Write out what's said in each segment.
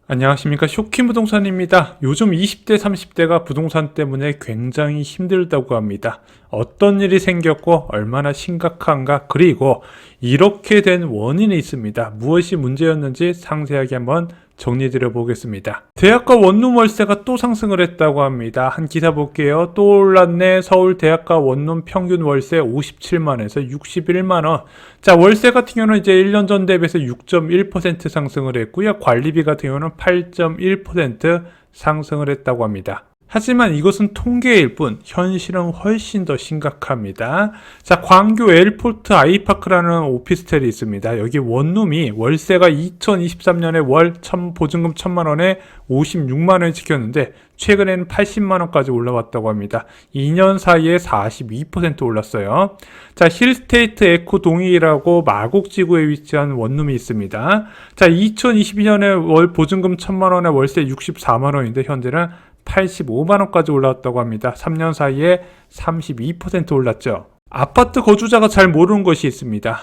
안녕하십니까, 쇼킹부동산입니다. 요즘 20대 30대가 부동산 때문에 굉장히 힘들다고 합니다. 어떤 일이 생겼고 얼마나 심각한가, 그리고 이렇게 된 원인이 있습니다. 무엇이 문제였는지 상세하게 한번 정리드려 보겠습니다. 대학가 원룸 월세가 또 상승을 했다고 합니다. 한 기사 볼게요. 또 올랐네. 서울 대학가 원룸 평균 월세 57만원에서 61만원. 자, 월세 같은 경우는 이제 1년 전 대비해서 6.1% 상승을 했고요. 관리비 같은 경우는 8.1% 상승을 했다고 합니다. 하지만 이것은 통계일 뿐 현실은 훨씬 더 심각합니다. 자, 광교 엘포트 아이파크라는 오피스텔이 있습니다. 여기 원룸이 월세가 2023년에 월 보증금 1,000만원에 56만원이 찍혔는데 최근에는 80만원까지 올라왔다고 합니다. 2년 사이에 42% 올랐어요. 자, 힐스테이트 에코 동이라고 마곡지구에 위치한 원룸이 있습니다. 자, 2022년에 월 보증금 1,000만원에 월세 64만원인데 현재는 85만원까지 올랐다고 합니다. 3년 사이에 32% 올랐죠. 아파트 거주자가 잘 모르는 것이 있습니다.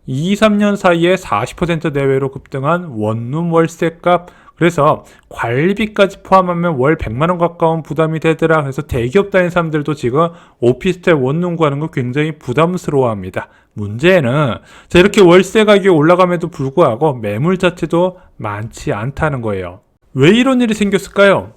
2, 3년 사이에 40% 내외로 급등한 원룸 월세값, 그래서 관리비까지 포함하면 월 100만원 가까운 부담이 되더라. 그래서 대기업 다니는 사람들도 지금 오피스텔 원룸 구하는 거 굉장히 부담스러워합니다. 문제는 자, 이렇게 월세 가격이 올라감에도 불구하고 매물 자체도 많지 않다는 거예요. 왜 이런 일이 생겼을까요?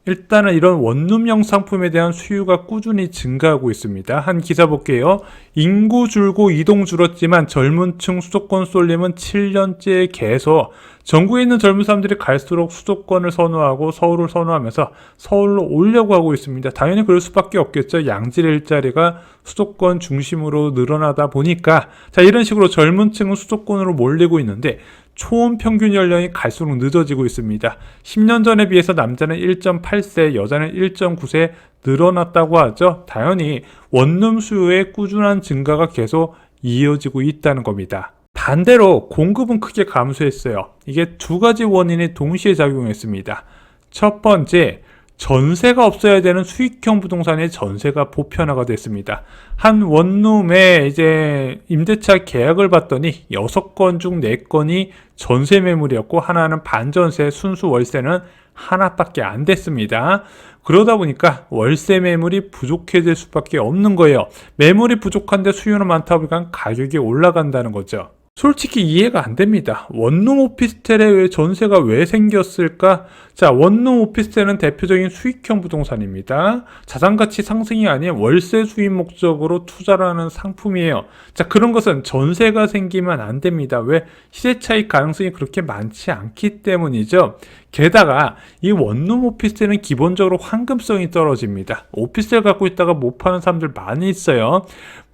일단은 이런 원룸형 상품에 대한 수요가 꾸준히 증가하고 있습니다. 한 기사 볼게요. 인구 줄고 이동 줄었지만 젊은 층 수도권 쏠림은 7년째 계속. 전국에 있는 젊은 사람들이 갈수록 수도권을 선호하고 서울을 선호하면서 서울로 오려고 하고 있습니다. 당연히 그럴 수밖에 없겠죠. 양질 일자리가 수도권 중심으로 늘어나다 보니까 자, 이런 식으로 젊은 층은 수도권으로 몰리고 있는데 초혼 평균 연령이 갈수록 늦어지고 있습니다. 10년 전에 비해서 남자는 1.8세, 여자는 1.9세 늘어났다고 하죠. 당연히 원룸 수요의 꾸준한 증가가 계속 이어지고 있다는 겁니다. 반대로 공급은 크게 감소했어요. 이게 두 가지 원인이 동시에 작용했습니다. 첫 번째, 전세가 없어야 되는 수익형 부동산의 전세가 보편화가 됐습니다. 한 원룸에 이제 임대차 계약을 봤더니 6건 중 4건이 전세 매물이었고 하나는 반전세, 순수 월세는 하나밖에 안 됐습니다. 그러다 보니까 월세 매물이 부족해질 수밖에 없는 거예요. 매물이 부족한데 수요는 많다 보니까 가격이 올라간다는 거죠. 솔직히 이해가 안 됩니다. 원룸 오피스텔에 전세가 왜 생겼을까? 자, 원룸 오피스텔은 대표적인 수익형 부동산입니다. 자산가치 상승이 아닌 월세 수입 목적으로 투자를 하는 상품이에요. 자, 그런 것은 전세가 생기면 안 됩니다. 왜? 시세 차익 가능성이 그렇게 많지 않기 때문이죠. 게다가 이 원룸 오피스텔은 기본적으로 황금성이 떨어집니다. 오피스텔 갖고 있다가 못 파는 사람들 많이 있어요.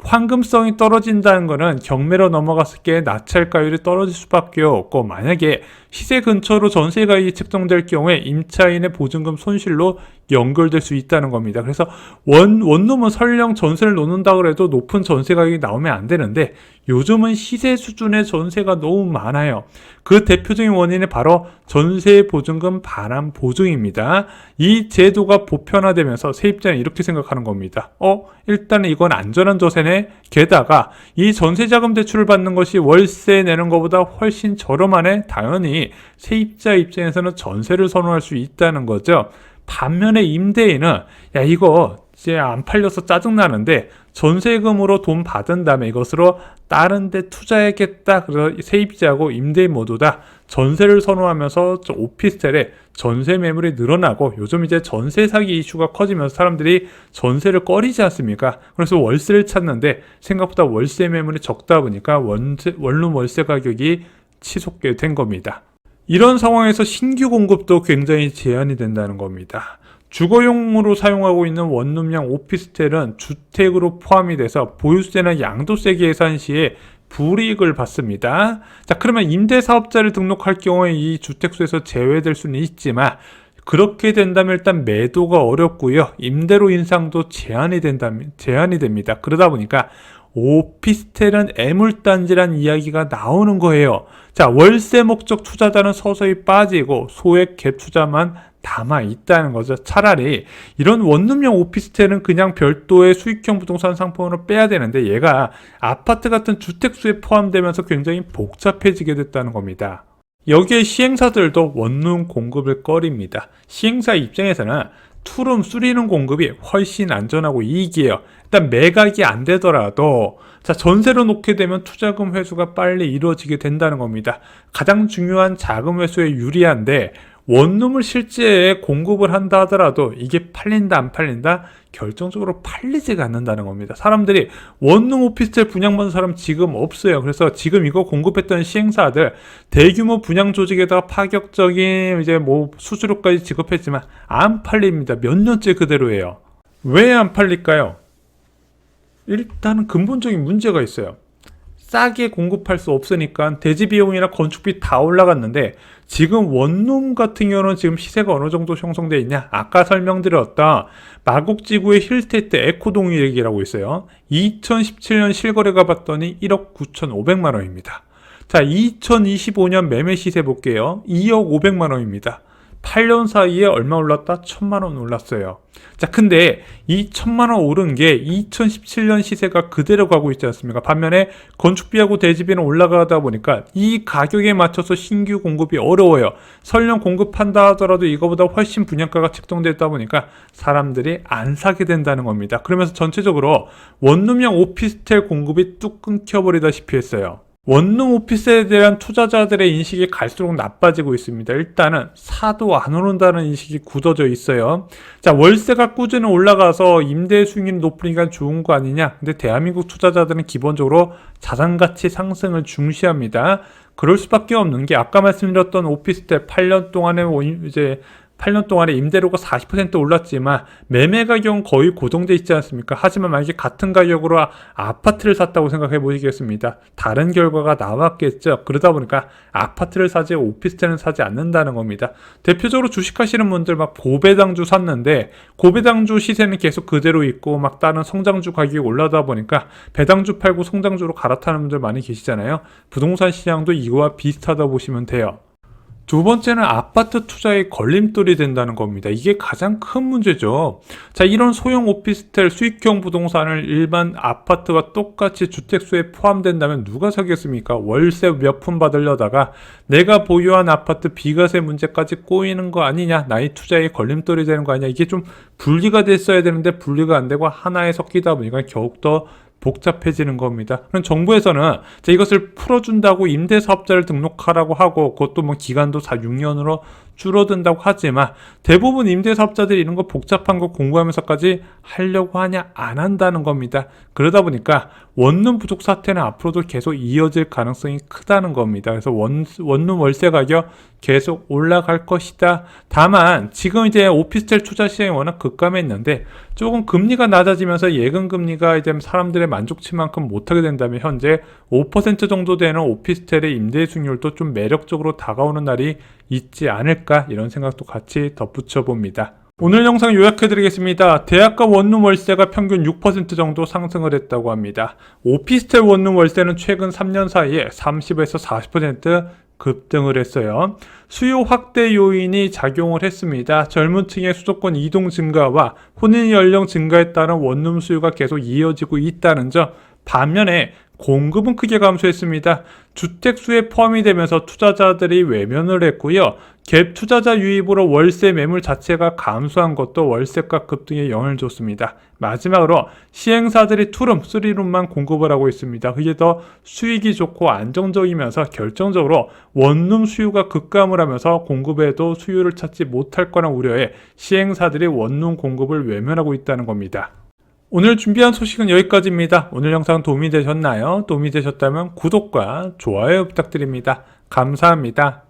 황금성이 떨어진다는 것은 경매로 넘어갔을 때 낙찰가율이 떨어질 수밖에 없고, 만약에 시세 근처로 전세 가격이 책정될 경우에 임차인의 보증금 손실로 연결될 수 있다는 겁니다. 그래서 원룸은 설령 전세를 놓는다고 해도 높은 전세 가격이 나오면 안 되는데 요즘은 시세 수준의 전세가 너무 많아요. 그 대표적인 원인이 바로 전세 보증금 반환 보증입니다. 이 제도가 보편화되면서 세입자는 이렇게 생각하는 겁니다. 일단은 이건 안전한 전세네. 게다가 이 전세자금 대출을 받는 것이 월세 내는 것보다 훨씬 저렴하네. 당연히 세입자 입장에서는 전세를 선호할 수 있다는 거죠. 반면에 임대인은 야, 이거 이제 안 팔려서 짜증나는데 전세금으로 돈 받은 다음에 이것으로 다른 데 투자해야겠다. 그래서 세입자하고 임대인 모두 다 전세를 선호하면서 오피스텔에 전세 매물이 늘어나고, 요즘 이제 전세 사기 이슈가 커지면서 사람들이 전세를 꺼리지 않습니까? 그래서 월세를 찾는데 생각보다 월세 매물이 적다 보니까 원룸 월세 가격이 치솟게 된 겁니다. 이런 상황에서 신규 공급도 굉장히 제한이 된다는 겁니다. 주거용으로 사용하고 있는 원룸형 오피스텔은 주택으로 포함이 돼서 보유세나 양도세 계산 시에 불이익을 받습니다. 자, 그러면 임대사업자를 등록할 경우에 이 주택수에서 제외될 수는 있지만 그렇게 된다면 일단 매도가 어렵고요. 임대료 인상도 제한이 됩니다. 그러다 보니까 오피스텔은 애물단지란 이야기가 나오는 거예요. 자, 월세 목적 투자자는 서서히 빠지고 소액 갭 투자만 담아 있다는 거죠. 차라리 이런 원룸형 오피스텔은 그냥 별도의 수익형 부동산 상품으로 빼야 되는데 얘가 아파트 같은 주택수에 포함되면서 굉장히 복잡해지게 됐다는 겁니다. 여기에 시행사들도 원룸 공급을 꺼립니다. 시행사 입장에서는 투룸, 쓰리룸 공급이 훨씬 안전하고 이익이에요. 일단 매각이 안 되더라도 전세로 놓게 되면 투자금 회수가 빨리 이루어지게 된다는 겁니다. 가장 중요한 자금 회수에 유리한데 원룸을 실제 공급을 한다 하더라도 이게 팔린다 안 팔린다? 결정적으로 팔리지가 않는다는 겁니다. 사람들이 원룸 오피스텔 분양받는 사람 지금 없어요. 그래서 지금 이거 공급했던 시행사들 대규모 분양 조직에다가 파격적인 수수료까지 지급했지만 안 팔립니다. 몇 년째 그대로예요. 왜 안 팔릴까요? 일단은 근본적인 문제가 있어요. 싸게 공급할 수 없으니까 대지 비용이나 건축비 다 올라갔는데 지금 원룸 같은 경우는 지금 시세가 어느 정도 형성되어 있냐? 아까 설명드렸던 마곡지구의 힐스테이트 에코동일이라고 있어요. 2017년 실거래가 봤더니 1억 9,500만 원입니다. 자, 2025년 매매 시세 볼게요. 2억 500만 원입니다. 8년 사이에 얼마 올랐다? 1,000만 원 올랐어요. 자, 근데 이 1,000만 원 오른 게 2017년 시세가 그대로 가고 있지 않습니까? 반면에 건축비하고 대지비는 올라가다 보니까 이 가격에 맞춰서 신규 공급이 어려워요. 설령 공급한다 하더라도 이거보다 훨씬 분양가가 책정됐다 보니까 사람들이 안 사게 된다는 겁니다. 그러면서 전체적으로 원룸형 오피스텔 공급이 뚝 끊겨버리다시피 했어요. 원룸 오피스에 대한 투자자들의 인식이 갈수록 나빠지고 있습니다. 일단은 사도 안 오른다는 인식이 굳어져 있어요. 자, 월세가 꾸준히 올라가서 임대 수익률이 높으니까 좋은 거 아니냐? 근데 대한민국 투자자들은 기본적으로 자산가치 상승을 중시합니다. 그럴 수밖에 없는 게 아까 말씀드렸던 오피스텔 8년 동안에 임대료가 40% 올랐지만 매매 가격은 거의 고정돼 있지 않습니까? 하지만 만약에 같은 가격으로 아파트를 샀다고 생각해 보시겠습니다. 다른 결과가 나왔겠죠. 그러다 보니까 아파트를 사지 오피스텔은 사지 않는다는 겁니다. 대표적으로 주식하시는 분들 막 고배당주 샀는데 고배당주 시세는 계속 그대로 있고 막 다른 성장주 가격이 올라다 보니까 배당주 팔고 성장주로 갈아타는 분들 많이 계시잖아요. 부동산 시장도 이거와 비슷하다 보시면 돼요. 두 번째는 아파트 투자에 걸림돌이 된다는 겁니다. 이게 가장 큰 문제죠. 자, 이런 소형 오피스텔 수익형 부동산을 일반 아파트와 똑같이 주택수에 포함된다면 누가 사겠습니까? 월세 몇 푼 받으려다가 내가 보유한 아파트 비과세 문제까지 꼬이는 거 아니냐? 나의 투자에 걸림돌이 되는 거 아니냐? 이게 좀 분리가 됐어야 되는데 분리가 안 되고 하나에 섞이다 보니까 더욱더 복잡해지는 겁니다. 그럼 정부에서는 이것을 풀어준다고 임대사업자를 등록하라고 하고 그것도 기간도 6년으로 줄어든다고 하지만 대부분 임대사업자들이 이런 거 복잡한 거 공부하면서까지 하려고 하냐? 안 한다는 겁니다. 그러다 보니까 원룸 부족 사태는 앞으로도 계속 이어질 가능성이 크다는 겁니다. 그래서 원룸 월세 가격 계속 올라갈 것이다. 다만 지금 오피스텔 투자 시장이 워낙 급감했는데 조금 금리가 낮아지면서 예금 금리가 사람들의 만족치만큼 못하게 된다면 현재 5% 정도 되는 오피스텔의 임대 수익률도 좀 매력적으로 다가오는 날이 있지 않을까, 이런 생각도 같이 덧붙여 봅니다. 오늘 영상 요약해드리겠습니다. 대학가 원룸 월세가 평균 6% 정도 상승을 했다고 합니다. 오피스텔 원룸 월세는 최근 3년 사이에 30에서 40% 급등을 했어요. 수요 확대 요인이 작용을 했습니다. 젊은 층의 수도권 이동 증가와 혼인 연령 증가에 따른 원룸 수요가 계속 이어지고 있다는 점. 반면에 공급은 크게 감소했습니다. 주택수에 포함이 되면서 투자자들이 외면을 했고요. 갭 투자자 유입으로 월세 매물 자체가 감소한 것도 월세가 급등에 영향을 줬습니다. 마지막으로 시행사들이 투룸, 쓰리룸만 공급을 하고 있습니다. 그게 더 수익이 좋고 안정적이면서 결정적으로 원룸 수요가 급감을 하면서 공급에도 수요를 찾지 못할 거란 우려에 시행사들이 원룸 공급을 외면하고 있다는 겁니다. 오늘 준비한 소식은 여기까지입니다. 오늘 영상 도움이 되셨나요? 도움이 되셨다면 구독과 좋아요 부탁드립니다. 감사합니다.